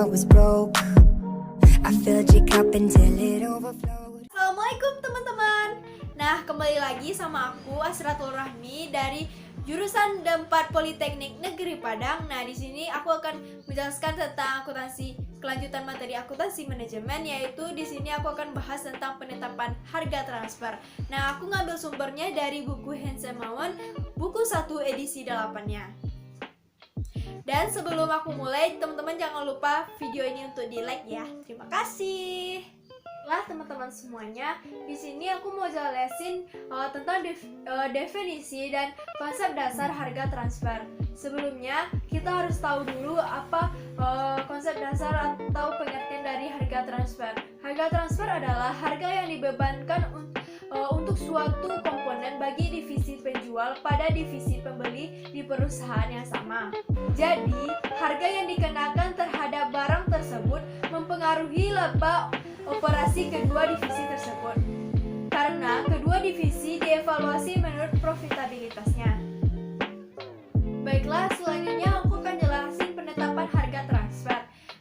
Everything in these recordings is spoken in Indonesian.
heart was broke. I filled your cup until it overflowed. Assalamualaikum teman-teman. Nah, kembali lagi sama aku Asratul Rahmi dari jurusan D4 Politeknik Negeri Padang. Nah, di sini aku akan menjelaskan tentang akuntansi, kelanjutan materi akuntansi manajemen, yaitu di sini aku akan bahas tentang penetapan harga transfer. Nah, aku ngambil sumbernya dari buku Hans Emawan, buku 1 edisi 8-nya. Dan sebelum aku mulai, teman-teman jangan lupa video ini untuk di-like ya. Terima kasih. Lah teman-teman semuanya, di sini aku mau jelasin tentang definisi dan konsep dasar harga transfer. Sebelumnya kita harus tahu dulu apa konsep dasar atau pengertian dari harga transfer. Harga transfer adalah harga yang dibebankan untuk suatu komponen bagi divisi penjual pada divisi pembeli di perusahaan yang sama. Jadi, harga yang dikenakan terhadap barang tersebut mempengaruhi laba operasi kedua divisi tersebut, karena kedua divisi dievaluasi menurut profitabilitasnya. Baiklah, selanjutnya aku akan jelasin penetapan harga transfer.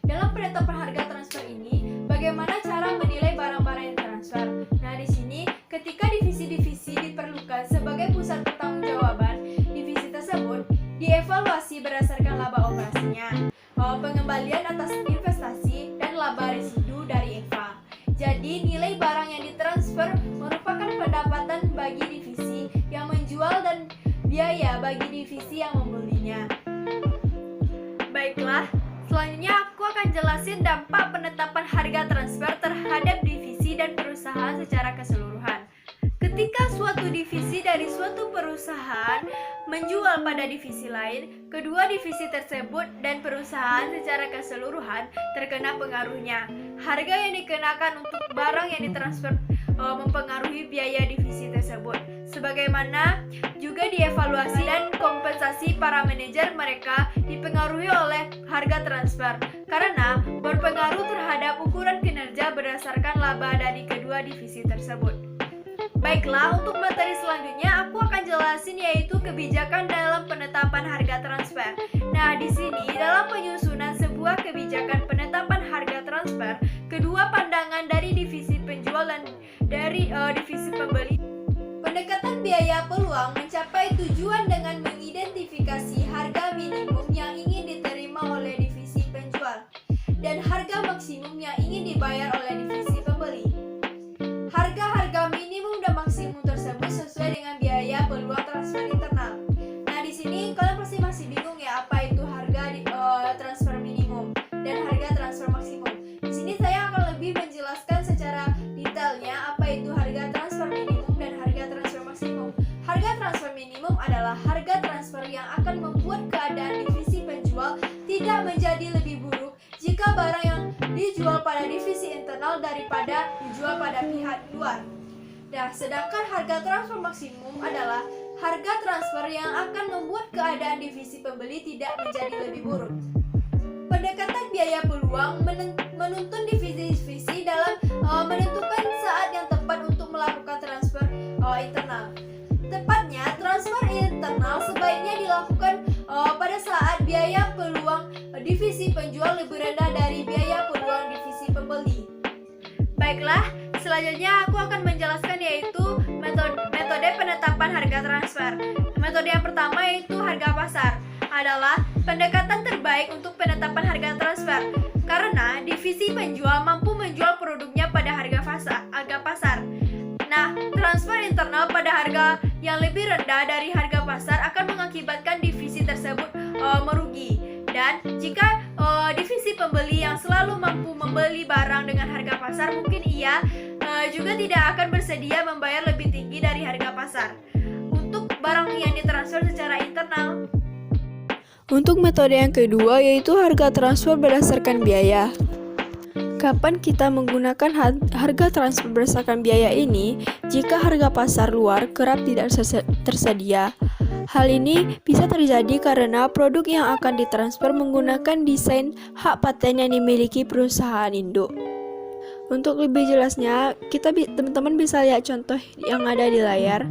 Dalam penetapan harga transfer ini, bagaimana cara menilai barang-barang yang transfer. Nah, di sini ketika divisi-divisi diperlukan sebagai pusat pertanggungjawaban, divisi tersebut dievaluasi berdasarkan laba operasinya, pengembalian atas investasi, dan laba residu dari EVA. Jadi, nilai barang yang ditransfer merupakan pendapatan bagi divisi yang menjual dan biaya bagi divisi yang membelinya. Baiklah, selanjutnya aku akan jelasin dampak penetapan harga transfer terhadap divisi dan perusahaan secara keseluruhan. Ketika suatu divisi dari suatu perusahaan menjual pada divisi lain, kedua divisi tersebut dan perusahaan secara keseluruhan terkena pengaruhnya. Harga yang dikenakan untuk barang yang ditransfer mempengaruhi biaya divisi tersebut, sebagaimana juga dievaluasi dan kompensasi para manajer mereka dipengaruhi oleh harga transfer, karena berpengaruh terhadap ukuran kinerja berdasarkan laba dari kedua divisi tersebut. Baiklah, untuk materi selanjutnya aku akan jelasin yaitu kebijakan dalam penetapan harga transfer. Nah, di sini dalam penyusunan sebuah kebijakan penetapan harga transfer, kedua pandangan dari divisi penjual dan dari divisi pembeli. Pendekatan biaya peluang mencapai tujuan dengan mengidentifikasi harga minimum yang ingin diterima oleh divisi penjual dan harga maksimum yang ingin dibayar oleh divisi pembeli. Harga-harga minimum dan maksimum tersebut sesuai dengan biaya peluang transfer internal. Nah, di sini kalian pasti masih bingung ya apa itu harga transfer minimum dan harga transfer maksimum. Di sini saya akan lebih menjelaskan secara detailnya apa itu harga transfer minimum dan harga transfer maksimum. Harga transfer minimum adalah harga transfer yang akan membuat keadaan divisi penjual tidak menjadi lebih buruk jika barang yang dijual pada divisi internal daripada dijual pada pihak luar. Nah, sedangkan harga transfer maksimum adalah harga transfer yang akan membuat keadaan divisi pembeli tidak menjadi lebih buruk. Pendekatan biaya peluang menuntun divisi-divisi dalam menentukan saat yang tepat untuk melakukan transfer internal. Tepatnya, transfer internal sebaiknya dilakukan pada saat biaya peluang divisi penjual lebih rendah dari biaya peluang divisi pembeli. Baiklah, selanjutnya aku akan menjelaskan yaitu metode penetapan harga transfer. Metode yang pertama yaitu harga pasar adalah pendekatan terbaik untuk penetapan harga transfer, karena divisi penjual mampu menjual produknya pada harga pasar. Nah, transfer internal pada harga yang lebih rendah dari harga pasar akan mengakibatkan divisi tersebut merugi. Dan jika divisi pembeli yang selalu mampu membeli barang dengan harga pasar, mungkin ia juga tidak akan bersedia membayar lebih tinggi dari harga pasar untuk barang yang ditransfer secara internal. Untuk metode yang kedua yaitu harga transfer berdasarkan biaya. Kapan kita menggunakan harga transfer berdasarkan biaya ini? Jika harga pasar luar kerap tidak tersedia. Hal ini bisa terjadi karena produk yang akan ditransfer menggunakan desain hak paten yang dimiliki perusahaan induk. Untuk lebih jelasnya, teman-teman bisa lihat contoh yang ada di layar.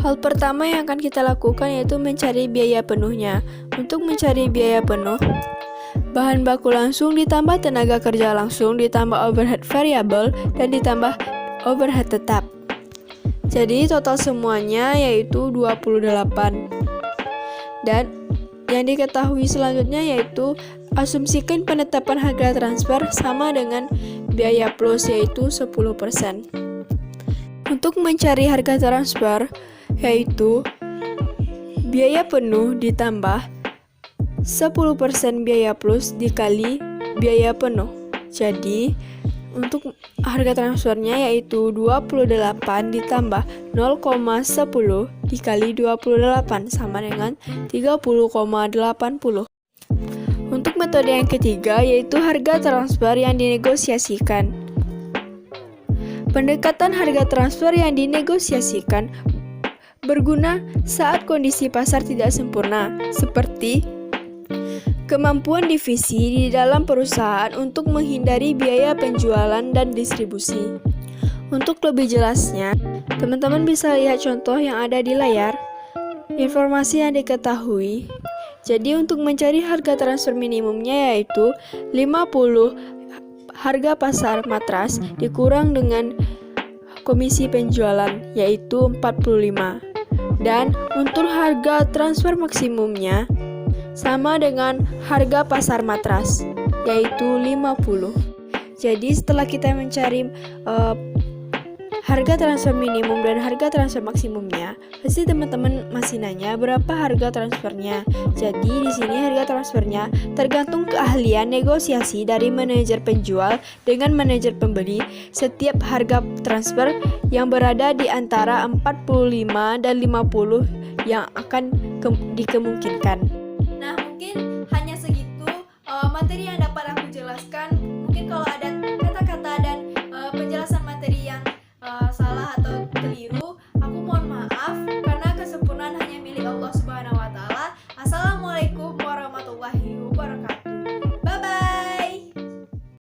Hal pertama yang akan kita lakukan yaitu mencari biaya penuhnya. Untuk mencari biaya penuh, bahan baku langsung ditambah tenaga kerja langsung ditambah overhead variabel dan ditambah overhead tetap. Jadi total semuanya yaitu 28. Dan yang diketahui selanjutnya yaitu asumsikan penetapan harga transfer sama dengan biaya plus yaitu 10%. Untuk mencari harga transfer yaitu biaya penuh ditambah 10% biaya plus dikali biaya penuh. Jadi untuk harga transfernya yaitu 28 ditambah 0,10 dikali 28 sama dengan 30,80. Untuk metode yang ketiga yaitu harga transfer yang dinegosiasikan. Pendekatan harga transfer yang dinegosiasikan berguna saat kondisi pasar tidak sempurna, seperti kemampuan divisi di dalam perusahaan untuk menghindari biaya penjualan dan distribusi. Untuk lebih jelasnya, teman-teman bisa lihat contoh yang ada di layar. Informasi yang diketahui. Jadi untuk mencari harga transfer minimumnya yaitu 50 harga pasar matras dikurang dengan komisi penjualan yaitu 45. Dan untuk harga transfer maksimumnya sama dengan harga pasar matras yaitu 50. Jadi setelah kita mencari harga transfer minimum dan harga transfer maksimumnya, pasti teman-teman masih nanya berapa harga transfernya. Jadi di sini harga transfernya tergantung keahlian negosiasi dari manajer penjual dengan manajer pembeli. Setiap harga transfer yang berada di antara 45 dan 50 yang akan dikemungkinkan. Nah, mungkin hanya segitu materi yang